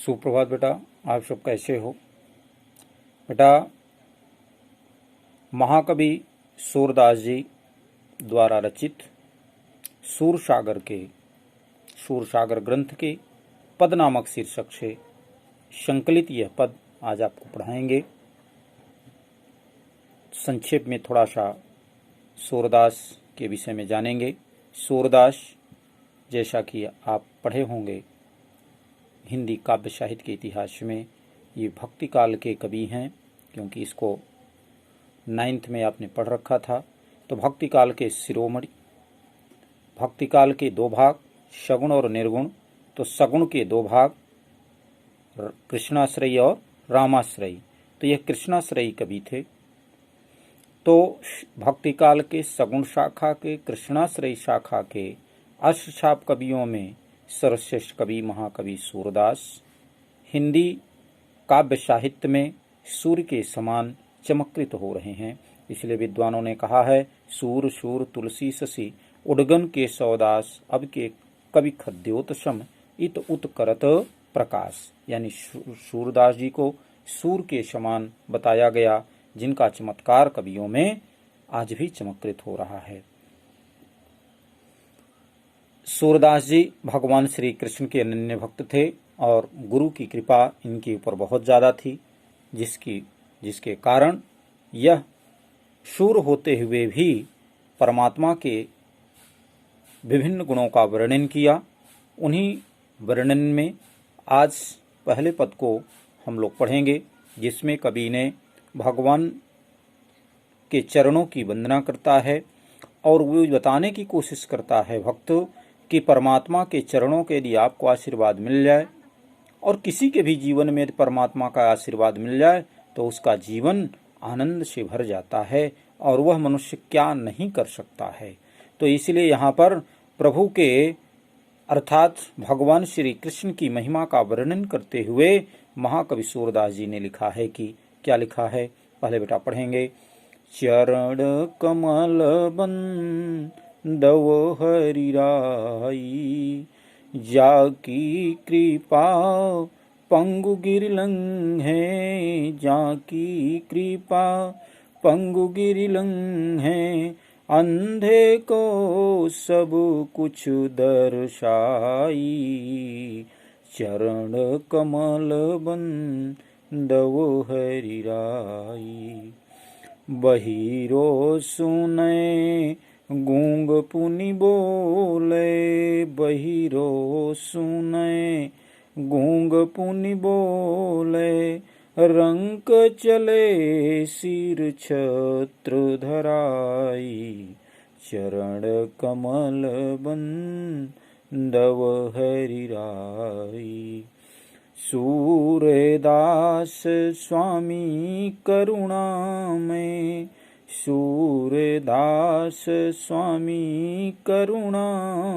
सुप्रभात बेटा, आप सब कैसे हो बेटा। महाकवि सूरदास जी द्वारा रचित सूरसागर ग्रंथ के पद नामक शीर्षक से संकलित यह पद आज आपको पढ़ाएंगे। संक्षेप में थोड़ा सा सूरदास के विषय में जानेंगे। सूरदास, जैसा कि आप पढ़े होंगे, हिंदी काव्य साहित्य के इतिहास में ये भक्ति काल के कवि हैं, क्योंकि इसको 9th में आपने पढ़ रखा था। तो भक्ति काल के शिरोमणि, भक्ति काल के दो भाग सगुण और निर्गुण। तो सगुण के दो भाग कृष्णाश्रयी और रामाश्रयी। तो यह कृष्णाश्रयी कवि थे। तो भक्ति काल के सगुण शाखा के, कृष्णाश्रयी शाखा के अष्टछाप कवियों में सर्वश्रेष्ठ कवि महाकवि सूरदास हिंदी काव्य साहित्य में सूर्य के समान चमत्कृत हो रहे हैं। इसलिए विद्वानों ने कहा है, सूर शूर तुलसी शशि उडगन के सौदास, अब के कवि खद्योत सम इत उत करत प्रकाश। यानी सूरदास जी को सूर के समान बताया गया, जिनका चमत्कार कवियों में आज भी चमत्कृत हो रहा है। सूरदास जी भगवान श्री कृष्ण के अनन्य भक्त थे और गुरु की कृपा इनके ऊपर बहुत ज़्यादा थी, जिसके कारण यह शूर होते हुए भी परमात्मा के विभिन्न गुणों का वर्णन किया। उन्हीं वर्णन में आज पहले पद को हम लोग पढ़ेंगे, जिसमें कवि ने भगवान के चरणों की वंदना करता है और वो बताने की कोशिश करता है भक्तों कि परमात्मा के चरणों के यदि आपको आशीर्वाद मिल जाए और किसी के भी जीवन में यदि परमात्मा का आशीर्वाद मिल जाए तो उसका जीवन आनंद से भर जाता है और वह मनुष्य क्या नहीं कर सकता है। तो इसलिए यहाँ पर प्रभु के अर्थात भगवान श्री कृष्ण की महिमा का वर्णन करते हुए महाकवि सूरदास जी ने लिखा है कि क्या लिखा है, पहले बेटा पढ़ेंगे। चरण कमल बंदव हरि राई, जाकी कृपा पंगु गिरिलंघ है, जाकी कृपा पंगु गिरिलंघ है, अंधे को सब कुछ दर्शाई, चरण कमल बंदव हरि राई। बहिरो सुने गूंग पुनि बोले, बहिरो सुने गूंग पुनि बोले, रंक चले सिर छत्र धराई, चरण कमल बंदव हरि राई। सूरदास स्वामी करुणा में, सूरदास स्वामी करुणा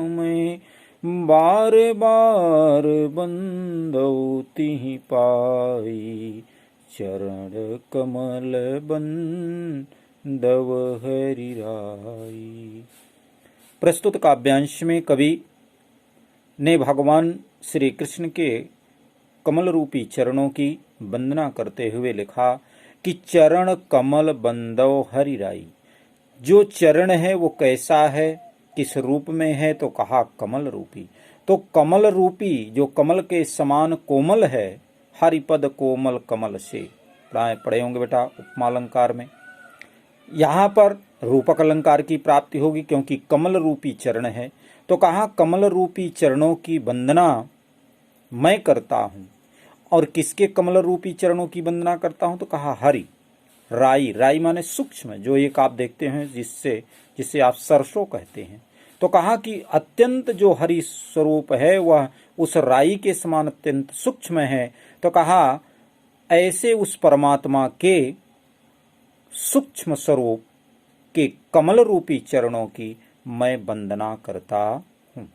में, बार बार बंदौ तिहि पाई, चरण कमल बंदव हरि राई। प्रस्तुत काव्यांश में कवि ने भगवान श्री कृष्ण के कमल रूपी चरणों की वंदना करते हुए लिखा कि चरण कमल बंदव हरि राई। जो चरण है वो कैसा है, किस रूप में है, तो कहा कमल रूपी। तो कमल रूपी जो कमल के समान कोमल है, हरिपद कोमल कमल से, पढ़े होंगे बेटा उपमा अलंकार में। यहाँ पर रूपक अलंकार की प्राप्ति होगी, क्योंकि कमल रूपी चरण है। तो कहा कमल रूपी चरणों की वंदना मैं करता हूँ। और किसके कमल रूपी चरणों की वंदना करता हूँ, तो कहा हरि राई। राई माने सूक्ष्म, जो एक आप देखते हैं जिससे आप सरसों कहते हैं। तो कहा कि अत्यंत जो हरि स्वरूप है वह उस राई के समान अत्यंत सूक्ष्म है। तो कहा ऐसे उस परमात्मा के सूक्ष्म स्वरूप के कमल रूपी चरणों की मैं वंदना करता हूँ।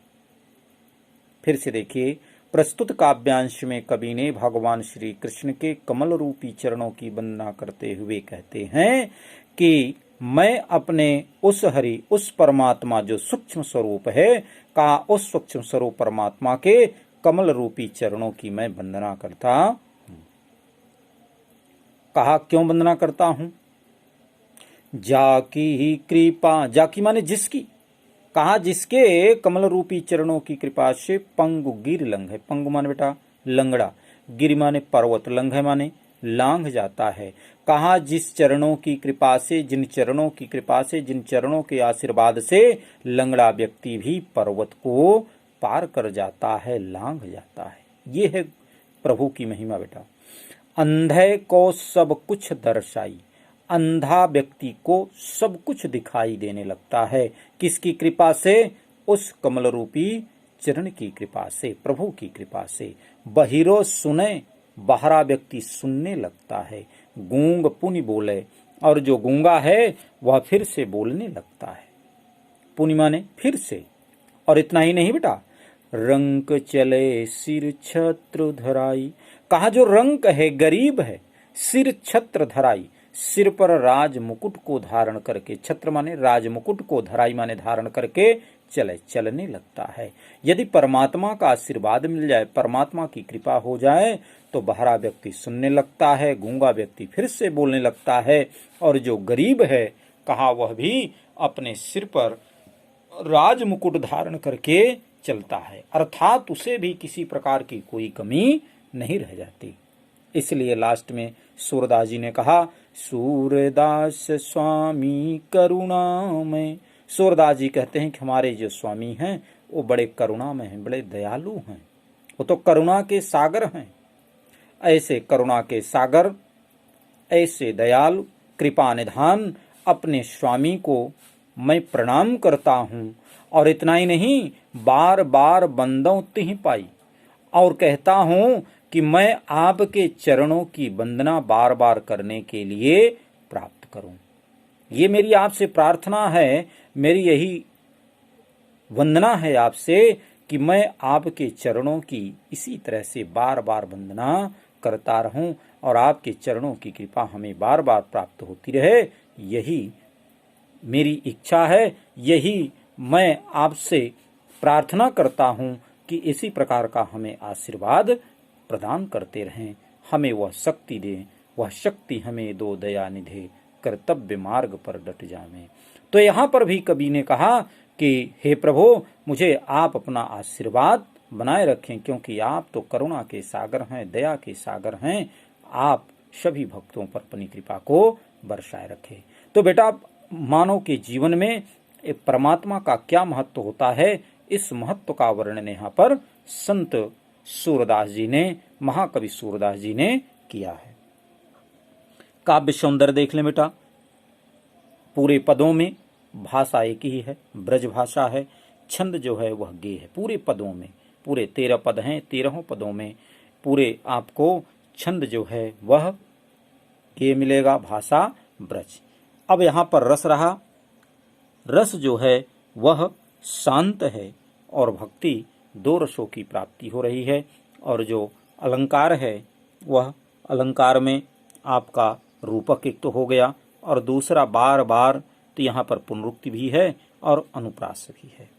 फिर से देखिए, प्रस्तुत काव्यांश में कवि ने भगवान श्री कृष्ण के कमल रूपी चरणों की वंदना करते हुए कहते हैं कि मैं अपने उस हरि, उस परमात्मा जो सूक्ष्म स्वरूप है, का उस सूक्ष्म स्वरूप परमात्मा के कमल रूपी चरणों की मैं वंदना करता हूं। कहा क्यों वंदना करता हूं? जाकी ही कृपा, जाकी माने जिसकी, कहा जिसके कमल रूपी चरणों की कृपा से पंगु गिर लंघ है। पंगु माने बेटा लंगड़ा, गिर माने पर्वत, लंघ माने लांघ जाता है। कहा जिस चरणों की कृपा से, जिन चरणों की कृपा से, जिन चरणों के आशीर्वाद से लंगड़ा व्यक्ति भी पर्वत को पार कर जाता है, लांघ जाता है। ये है प्रभु की महिमा बेटा। अंधे को सब कुछ दर्शाई, अंधा व्यक्ति को सब कुछ दिखाई देने लगता है। किसकी कृपा से? उस कमल रूपी चरण की कृपा से, प्रभु की कृपा से। बहिरो सुने, बहरा व्यक्ति सुनने लगता है। गूंग पुनि बोले, और जो गूंगा है वह फिर से बोलने लगता है। पुनि माने फिर से। और इतना ही नहीं बेटा, रंक चले सिर छत्र धराई, कहा जो रंक है, गरीब है, सिर छत्र धराई, सिर पर राज मुकुट को धारण करके, छत्र माने राज मुकुट को, धराई माने धारण करके चलने लगता है। यदि परमात्मा का आशीर्वाद मिल जाए, परमात्मा की कृपा हो जाए, तो बहरा व्यक्ति सुनने लगता है, गूंगा व्यक्ति फिर से बोलने लगता है, और जो गरीब है कहा वह भी अपने सिर पर राज मुकुट धारण करके चलता है, अर्थात उसे भी किसी प्रकार की कोई कमी नहीं रह जाती। इसलिए लास्ट में सूरदास जी ने कहा, सूरदास स्वामी करुणामय। सूरदास जी कहते हैं कि हमारे जो स्वामी हैं वो बड़े करुणामय हैं, बड़े दयालु हैं, वो तो करुणा के सागर हैं। ऐसे करुणा के सागर, ऐसे दयालु कृपा निधान अपने स्वामी को मैं प्रणाम करता हूँ। और इतना ही नहीं, बार बार बंदों तिह पाई, और कहता हूँ कि मैं आपके चरणों की वंदना बार बार करने के लिए प्राप्त करूं। ये मेरी आपसे प्रार्थना है, मेरी यही वंदना है आपसे कि मैं आपके चरणों की इसी तरह से बार बार वंदना करता रहूं, और आपके चरणों की कृपा हमें बार बार प्राप्त होती रहे। यही मेरी इच्छा है, यही मैं आपसे प्रार्थना करता हूं कि इसी प्रकार का हमें आशीर्वाद प्रदान करते रहें, हमें वह शक्ति दें, वह शक्ति हमें दो दया निधे, कर्तव्य मार्ग पर डट जावें। तो यहाँ पर भी कवि ने कहा कि हे प्रभु, मुझे आप अपना आशीर्वाद बनाए रखें, क्योंकि आप तो करुणा के सागर हैं, दया के सागर हैं, आप सभी भक्तों पर अपनी कृपा को बरसाए रखें। तो बेटा, मानव के जीवन में परमात्मा का क्या महत्व होता है, इस महत्व का वर्णन यहाँ पर संत सूरदास जी ने, महाकवि सूरदास जी ने किया है। काव्य सौंदर्य देख लें बेटा। पूरे पदों में भाषा एक ही है, ब्रज भाषा है, छंद जो है वह गे है। पूरे पदों में, पूरे 13 पद हैं, 13 पदों में पूरे आपको छंद जो है वह गे मिलेगा, भाषा ब्रज। अब यहाँ पर रस रहा, रस जो है वह शांत है, और भक्ति 2 रसों की प्राप्ति हो रही है। और जो अलंकार है वह अलंकार में आपका रूपक एक तो हो गया, और दूसरा बार बार तो यहाँ पर पुनरुक्ति भी है और अनुप्रास भी है।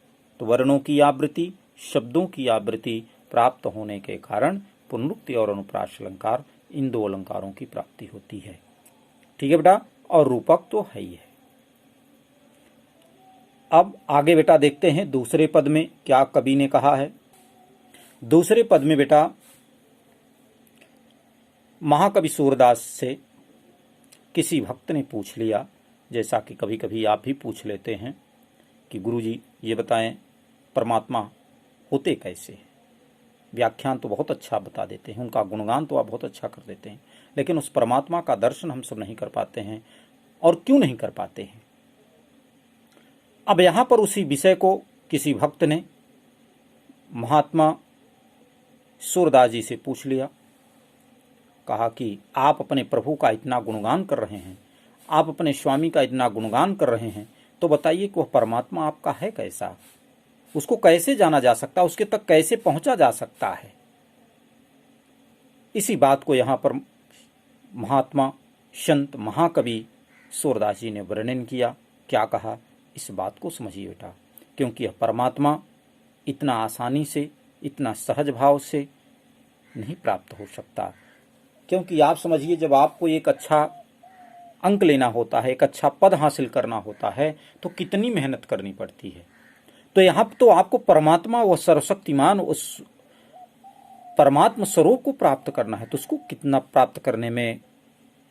तो वर्णों की आवृत्ति, शब्दों की आवृत्ति प्राप्त होने के कारण पुनरुक्ति और अनुप्रास अलंकार, इन 2 अलंकारों की प्राप्ति होती है। ठीक है बेटा, और रूपक तो है ही है। अब आगे बेटा देखते हैं दूसरे पद में क्या कवि ने कहा है। दूसरे पद में बेटा महाकवि सूरदास से किसी भक्त ने पूछ लिया, जैसा कि कभी कभी आप भी पूछ लेते हैं कि गुरुजी ये बताएं परमात्मा होते कैसे हैं। व्याख्यान तो बहुत अच्छा बता देते हैं, उनका गुणगान तो आप बहुत अच्छा कर देते हैं, लेकिन उस परमात्मा का दर्शन हम सब नहीं कर पाते हैं। और क्यों नहीं कर पाते हैं? अब यहाँ पर उसी विषय को किसी भक्त ने महात्मा सूरदास जी से पूछ लिया। कहा कि आप अपने प्रभु का इतना गुणगान कर रहे हैं, आप अपने स्वामी का इतना गुणगान कर रहे हैं, तो बताइए कि वह परमात्मा आपका है कैसा, उसको कैसे जाना जा सकता, उसके तक कैसे पहुंचा जा सकता है। इसी बात को यहाँ पर महात्मा संत महाकवि सूरदास जी ने वर्णन किया। क्या कहा, इस बात को समझिए बेटा, क्योंकि यह परमात्मा इतना आसानी से इतना सहज भाव से नहीं प्राप्त हो सकता। क्योंकि आप समझिए, जब आपको एक अच्छा अंक लेना होता है, एक अच्छा पद हासिल करना होता है, तो कितनी मेहनत करनी पड़ती है। तो यहाँ तो आपको परमात्मा व सर्वशक्तिमान उस परमात्मा स्वरूप को प्राप्त करना है, तो उसको कितना प्राप्त करने में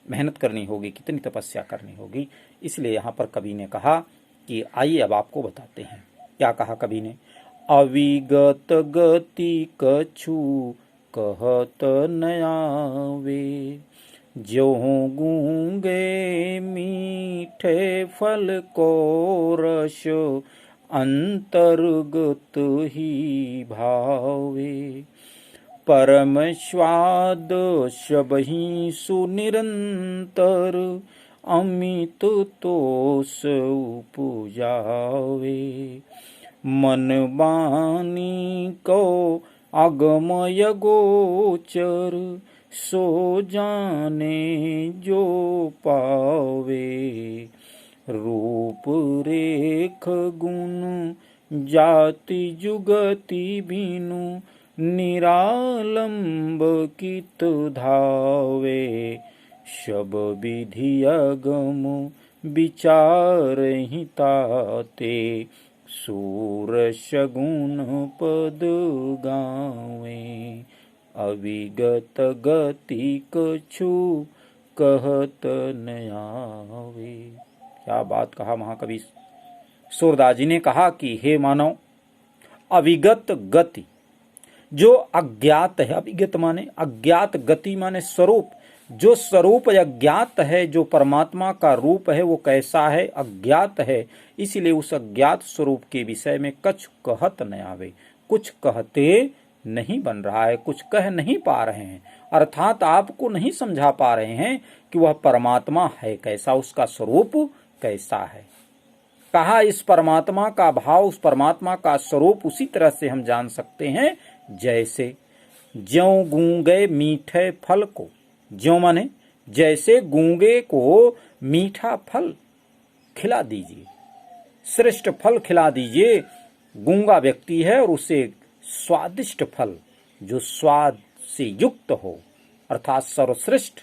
मेहनत करनी होगी, कितनी तपस्या करनी होगी। इसलिए यहाँ पर कवि ने कहा कि आइए अब आपको बताते हैं। क्या कहा कवि ने? अविगत गति कछु कहत न आवे, ज्यों गूंगे मीठे फल को रस अंतर्गत ही भावे, परम स्वाद सबहि सुनिरंतर अमित तोष उपजावे, मन बानी को अगमय गोचर सो जाने जो पावे, रूप रेख गुण जाति जुगति बिनु निरालंब कित धावे, सब विधि अगम विचार ही ताते, सूर सगुण पद गावे, अविगत गति कछु कहत न आवे। क्या बात कहा महाकवि सूरदास जी ने। कहा कि हे मानव, अविगत गति जो अज्ञात है, अविगत माने अज्ञात, गति माने स्वरूप, जो स्वरूप अज्ञात है, जो परमात्मा का रूप है वो कैसा है? अज्ञात है। इसीलिए उस अज्ञात स्वरूप के विषय में कछ कहत न आवे, कुछ कहते नहीं बन रहा है, कुछ कह नहीं पा रहे हैं। अर्थात आपको नहीं समझा पा रहे हैं कि वह परमात्मा है कैसा, उसका स्वरूप कैसा है। कहा इस परमात्मा का भाव, उस परमात्मा का स्वरूप उसी तरह से हम जान सकते हैं जैसे ज्यों गूंगे मीठे फल को, ज्यों माने जैसे गूंगे को मीठा फल खिला दीजिए, श्रेष्ठ फल खिला दीजिए। गूंगा व्यक्ति है और उसे स्वादिष्ट फल जो स्वाद से युक्त हो, अर्थात सर्वश्रेष्ठ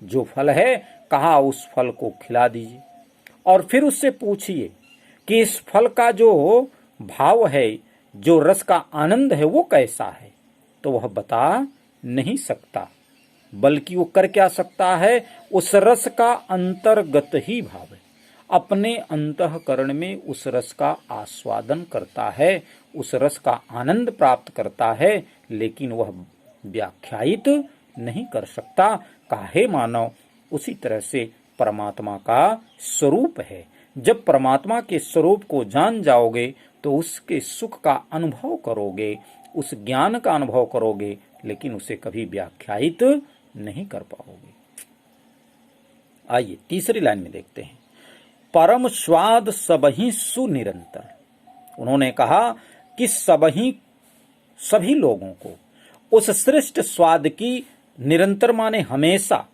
जो फल है, कहा उस फल को खिला दीजिए। और फिर उससे पूछिए कि इस फल का जो भाव है, जो रस का आनंद है, वो कैसा है। तो वह बता नहीं सकता, बल्कि वो कर क्या सकता है? उस रस का अंतर्गत ही भाव है, अपने अंतःकरण में उस रस का आस्वादन करता है, उस रस का आनंद प्राप्त करता है, लेकिन वह व्याख्यायित नहीं कर सकता। काहे मानव, उसी तरह से परमात्मा का स्वरूप है। जब परमात्मा के स्वरूप को जान जाओगे तो उसके सुख का अनुभव करोगे, उस ज्ञान का अनुभव करोगे, लेकिन उसे कभी व्याख्यायित नहीं कर पाओगे। आइए तीसरी लाइन में देखते हैं। परम स्वाद सबहि सुनिरंतर। उन्होंने कहा कि सबही, सभी लोगों को उस श्रेष्ठ स्वाद की, निरंतर माने हमेशा,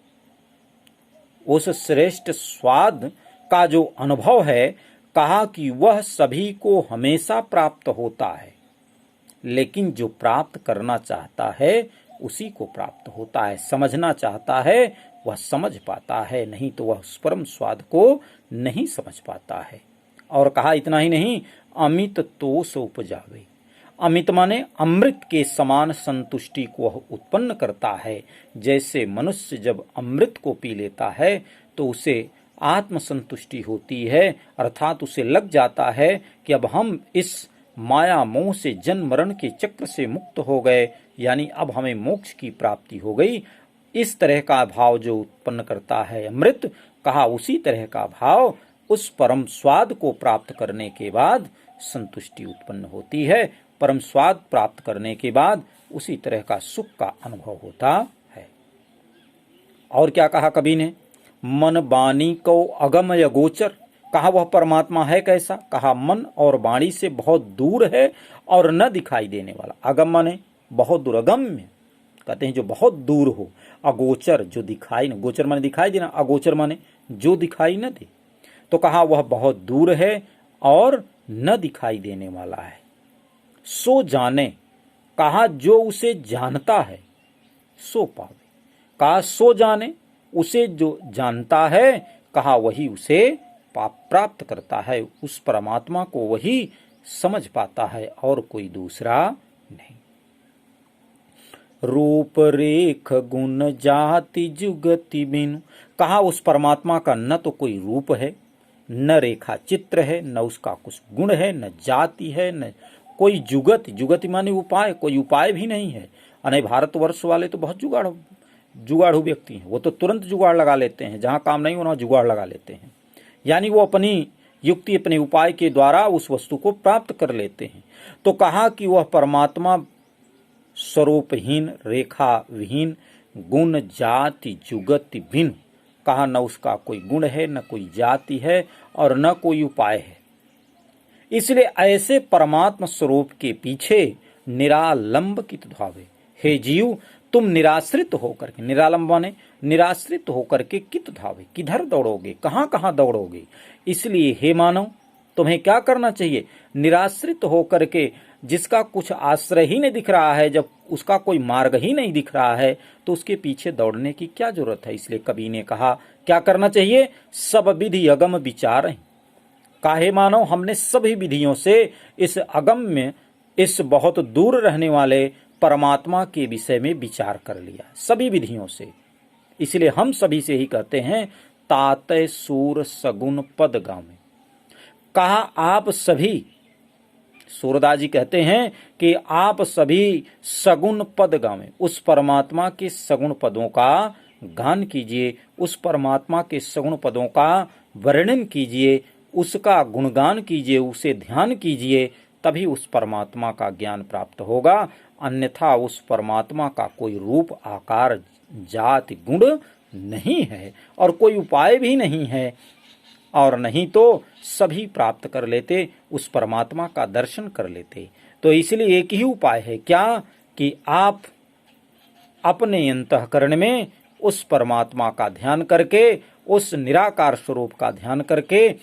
उस श्रेष्ठ स्वाद का जो अनुभव है, कहा कि वह सभी को हमेशा प्राप्त होता है, लेकिन जो प्राप्त करना चाहता है उसी को प्राप्त होता है। समझना चाहता है वह समझ पाता है, नहीं तो वह उस परम स्वाद को नहीं समझ पाता है। और कहा इतना ही नहीं, अमित तोष उपजावे। अमित माने अमृत के समान संतुष्टि को वह उत्पन्न करता है। जैसे मनुष्य जब अमृत को पी लेता है तो उसे आत्म संतुष्टि होती है, अर्थात उसे लग जाता है कि अब हम इस माया मोह से, जन्म मरण के चक्र से मुक्त हो गए, यानी अब हमें मोक्ष की प्राप्ति हो गई। इस तरह का भाव जो उत्पन्न करता है अमृत, कहा उसी तरह का भाव उस परम स्वाद को प्राप्त करने के बाद संतुष्टि उत्पन्न होती है। परम स्वाद प्राप्त करने के बाद उसी तरह का सुख का अनुभव होता है। और क्या कहा कवि ने? मन वाणी को अगमय गोचर। कहा वह परमात्मा है कैसा? कहा मन और वाणी से बहुत दूर है और न दिखाई देने वाला। अगम माने बहुत दूर, अगम्य कहते हैं जो बहुत दूर हो। अगोचर जो दिखाई न, गोचर माने दिखाई देना, अगोचर माने जो दिखाई न दे। तो कहा वह बहुत दूर है और न दिखाई देने वाला है। सो जाने, कहा जो उसे जानता है सो पावे। कहा सो जाने, उसे जो जानता है, कहा वही उसे प्राप्त करता है। उस परमात्मा को वही समझ पाता है और कोई दूसरा नहीं। रूप रेख गुण जाति जुगति बिनु। कहा उस परमात्मा का न तो कोई रूप है, न रेखा चित्र है, न उसका कुछ गुण है, न जाति है, न कोई जुगति। जुगति माने उपाय, कोई उपाय भी नहीं है। अने भारतवर्ष वाले तो बहुत जुगाड़ू व्यक्ति हैं। वो तो तुरंत जुगाड़ लगा लेते हैं, जहां काम नहीं होना जुगाड़ लगा लेते हैं। यानी वो अपनी युक्ति, अपने उपाय के द्वारा उस वस्तु को प्राप्त कर लेते हैं। तो कहा कि वह परमात्मा स्वरूपहीन, रेखा विहीन, गुण जाति जुगति भिन्न। कहा न उसका कोई गुण है, न कोई जाति है और न कोई उपाय है। इसलिए ऐसे परमात्मा स्वरूप के पीछे निरालंब कित धावे। हे जीव, तुम निराश्रित होकर के, निरालंब माने निराश्रित होकर के कित धावे, किधर दौड़ोगे, कहां कहां दौड़ोगे। इसलिए हे मानव, तुम्हें क्या करना चाहिए? निराश्रित होकर के, जिसका कुछ आश्रय ही नहीं दिख रहा है, जब उसका कोई मार्ग ही नहीं दिख रहा है, तो उसके पीछे दौड़ने की क्या जरूरत है। इसलिए कवि ने कहा क्या करना चाहिए? सब विधि अगम विचार। काहे मानव, हमने सभी विधियों से इस अगम में, इस बहुत दूर रहने वाले परमात्मा के विषय में विचार कर लिया, सभी विधियों से। इसलिए हम सभी से ही कहते हैं तातय सूर सगुन पद गावे। कहा आप सभी, सूरदास जी कहते हैं कि आप सभी सगुण पद गावें, उस परमात्मा के सगुण पदों का गान कीजिए, उस परमात्मा के सगुण पदों का वर्णन कीजिए, उसका गुणगान कीजिए, उसे ध्यान कीजिए, तभी उस परमात्मा का ज्ञान प्राप्त होगा। अन्यथा उस परमात्मा का कोई रूप, आकार, जाति, गुण नहीं है और कोई उपाय भी नहीं है। और नहीं तो सभी प्राप्त कर लेते, उस परमात्मा का दर्शन कर लेते। तो इसलिए एक ही उपाय है, क्या? कि आप अपने अंतःकरण में उस परमात्मा का ध्यान करके, उस निराकार स्वरूप का ध्यान करके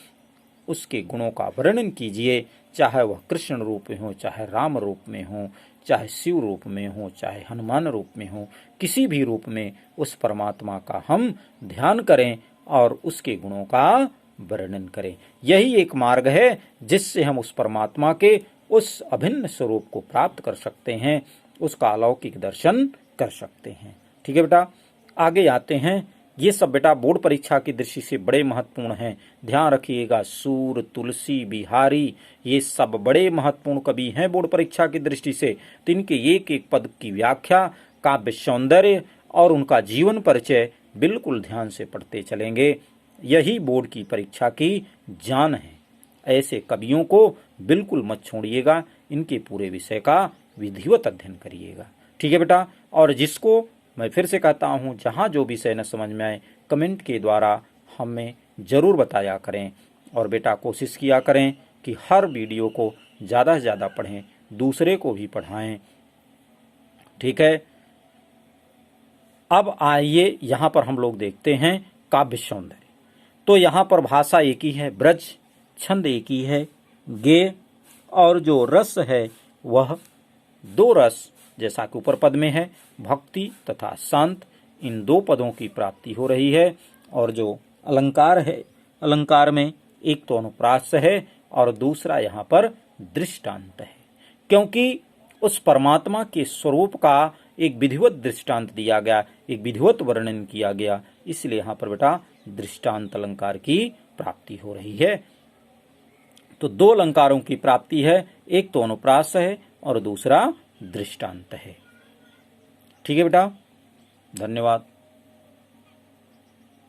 उसके गुणों का वर्णन कीजिए। चाहे वह कृष्ण रूप में हो, चाहे राम रूप में हो, चाहे शिव रूप में हो, चाहे हनुमान रूप में हो, किसी भी रूप में उस परमात्मा का हम ध्यान करें और उसके गुणों का वर्णन करें। यही एक मार्ग है जिससे हम उस परमात्मा के उस अभिन्न स्वरूप को प्राप्त कर सकते हैं, उसका अलौकिक दर्शन कर सकते हैं। ठीक है बेटा, आगे आते हैं। ये सब बेटा बोर्ड परीक्षा की दृष्टि से बड़े महत्वपूर्ण हैं, ध्यान रखिएगा। सूर, तुलसी, बिहारी, ये सब बड़े महत्वपूर्ण कवि हैं बोर्ड परीक्षा की दृष्टि से। तो इनके एक एक पद की व्याख्या, काव्य सौंदर्य और उनका जीवन परिचय बिल्कुल ध्यान से पढ़ते चलेंगे। यही बोर्ड की परीक्षा की जान है। ऐसे कवियों को बिल्कुल मत छोड़िएगा, इनके पूरे विषय का विधिवत अध्ययन करिएगा। ठीक है बेटा, और जिसको मैं फिर से कहता हूँ, जहाँ जो विषय न समझ में आए कमेंट के द्वारा हमें ज़रूर बताया करें। और बेटा कोशिश किया करें कि हर वीडियो को ज़्यादा से ज़्यादा पढ़ें, दूसरे को भी पढ़ाएं। ठीक है, अब आइए यहाँ पर हम लोग देखते हैं काव्य सौंदर्य। तो यहाँ पर भाषा एक ही है, ब्रज, छंद एक ही है, गेय, और जो रस है वह दो रस, जैसा कि ऊपर पद में है, भक्ति तथा शांत, इन दो पदों की प्राप्ति हो रही है। और जो अलंकार है, अलंकार में एक तो अनुप्रास है और दूसरा यहाँ पर दृष्टांत है, क्योंकि उस परमात्मा के स्वरूप का एक विधिवत दृष्टांत दिया गया, एक विधिवत वर्णन किया गया, इसलिए यहाँ पर बेटा दृष्टांत अलंकार की प्राप्ति हो रही है। तो दो अलंकारों की प्राप्ति है, एक तो अनुप्रास है और दूसरा दृष्टांत है। ठीक है बेटा, धन्यवाद।